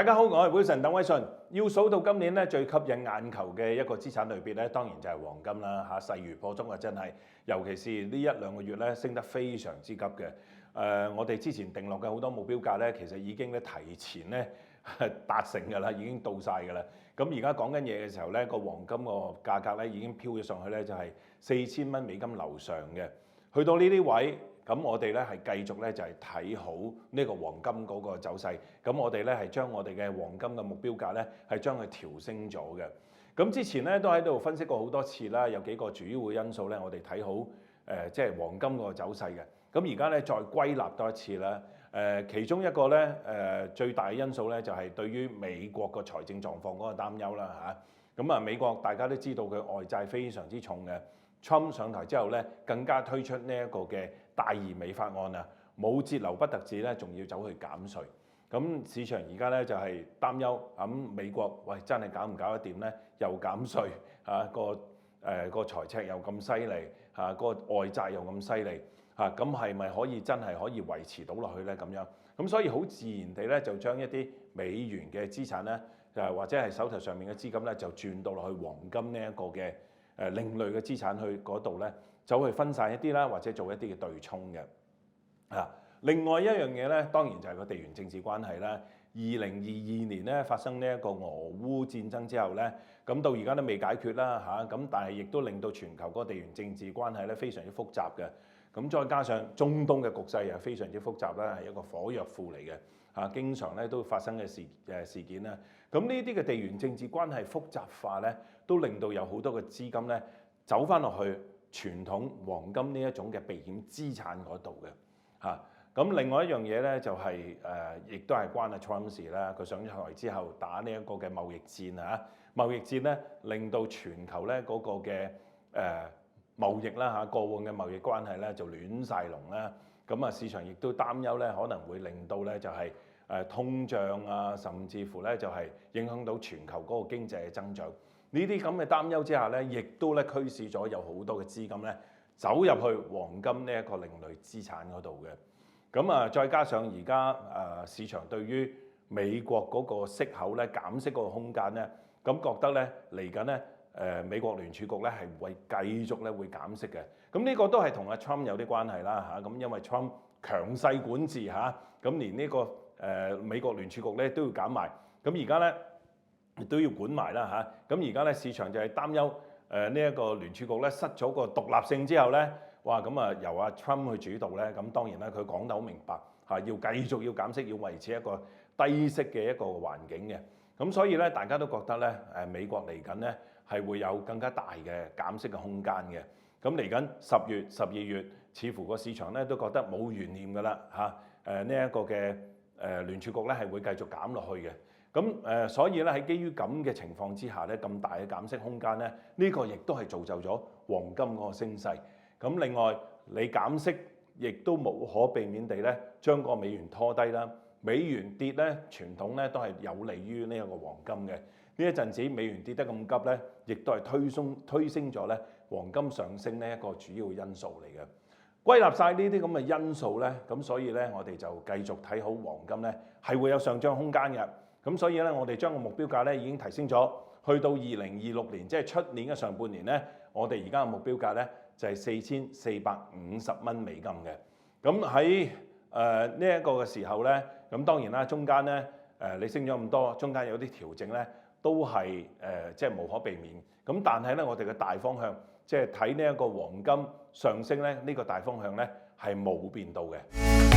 大家好，我係Wilson鄧偉信。要數到今年咧最吸引眼球嘅一個資產類別咧，當然就係黃金啦嚇，勢如破竹啊，真係。尤其是呢一兩個月咧，升得非常之急嘅。我哋之前定落嘅好多目標價咧，其實已經咧提前咧達成㗎啦，已經到晒㗎啦。咁而家講緊嘢嘅時候咧，個黃金個價格咧已經飄咗上去咧，就係4000蚊美金樓上嘅。去到呢啲位。咁我哋咧係繼續咧就係睇好呢個黃金嗰個走勢。咁我哋咧係將我哋嘅黃金嘅目標價咧係將佢調升咗嘅。咁之前咧都喺度分析過好多次啦，有幾個主要嘅因素咧，我哋睇好即係黃金個走勢嘅。咁而家咧再歸納多一次啦。其中一個咧最大嘅因素咧就係對於美國個財政狀況嗰個擔憂啦嚇。咁啊美國大家都知道佢外債非常之重嘅。Trump 上台之後咧，更加推出呢一個嘅大而美法案啊，冇節流不特止咧，仲要走去減稅。咁市場而家咧就係擔憂，咁美國喂真係搞唔搞得掂咧？又減稅啊，個財赤又咁犀利嚇，個外債又咁犀利嚇，咁係咪可以真係可以維持到落去咧？咁樣咁所以好自然地咧，就將一啲美元嘅資產咧，或者係手頭上面嘅資金咧，就轉到落去黃金呢一個嘅另類嘅資產去嗰度咧，走去分散一啲啦，或者做一啲嘅對沖嘅。另外一樣嘢咧，當然就係個地緣政治關係啦。2022年咧發生呢一個俄烏戰爭之後咧，咁到而家都未解決啦嚇。咁但係亦都令到全球嗰個地緣政治關係咧非常之複雜嘅。咁再加上中東嘅局勢又非常之複雜啦，係一個火藥庫嚟嘅嚇，經常咧都發生嘅事件啦。咁呢啲嘅地緣政治關係複雜化咧，都令到有好多嘅資金咧走翻落去傳統黃金呢一種嘅避險資產嗰度嘅嚇。咁另外一樣嘢咧就係亦都係關阿 Trump 事啦。佢上咗台之後打呢一個嘅貿易戰嚇，貿易戰咧令到全球咧嗰個嘅貿易啦嚇，過往嘅貿易關係咧就亂晒龍啦。咁啊市場亦都擔憂咧可能會令到咧就係通脹啊，甚至乎咧就係影響到全球嗰個經濟嘅增長。呢啲咁嘅擔憂之下咧，亦都咧驅使咗有好多嘅資金咧走入去黃金呢一個另類資產嗰度嘅。咁啊，再加上而家市場對於美國嗰個息口咧減息嗰個空間咧，咁覺得咧嚟緊咧美國聯儲局咧係會繼續咧會減息嘅。咁呢個都係同阿 Trump 有啲關係啦嚇。咁因為 Trump 強勢管治嚇，咁連呢個美國聯儲局咧都要減埋。咁而家咧亦都要管埋啦嚇。咁而家咧市場就係擔憂呢一個聯儲局咧失咗個獨立性之後咧。哇！咁啊，由阿 Trump 去主導咧，咁當然啦，佢講得好明白嚇，要繼續要減息，要維持一個低息嘅一個環境嘅。咁所以咧，大家都覺得咧，美國嚟緊咧係會有更加大嘅減息嘅空間嘅。咁嚟緊10月、12月，似乎個市場咧都覺得冇懸念㗎啦嚇。呢一個嘅聯儲局咧係會繼續減落去嘅。咁所以咧喺基於咁嘅情況之下咧，咁大嘅減息空間咧，呢個亦都係造就咗黃金嗰個升勢。咁另外，你減息亦都無可避免地咧，將個美元拖低啦。美元跌咧，傳統咧都係有利於呢一個黃金嘅。呢一陣子美元跌得咁急咧，亦都係推升咗咧黃金上升呢一個主要因素嚟嘅。歸納晒呢啲咁嘅因素咧，咁所以咧我哋就繼續睇好黃金咧，係會有上漲空間嘅。咁所以咧，我哋將個目標價咧已經提升咗，去到2026年，即係出年嘅上半年咧，我哋而家嘅目標價咧，就係4450蚊美金嘅。咁喺呢一個嘅時候咧，咁當然啦，中間咧你升咗咁多，中間有啲調整咧，都係即係無可避免。咁但係咧，我哋嘅大方向即係睇呢一個黃金上升咧，呢個大方向咧係冇變到嘅。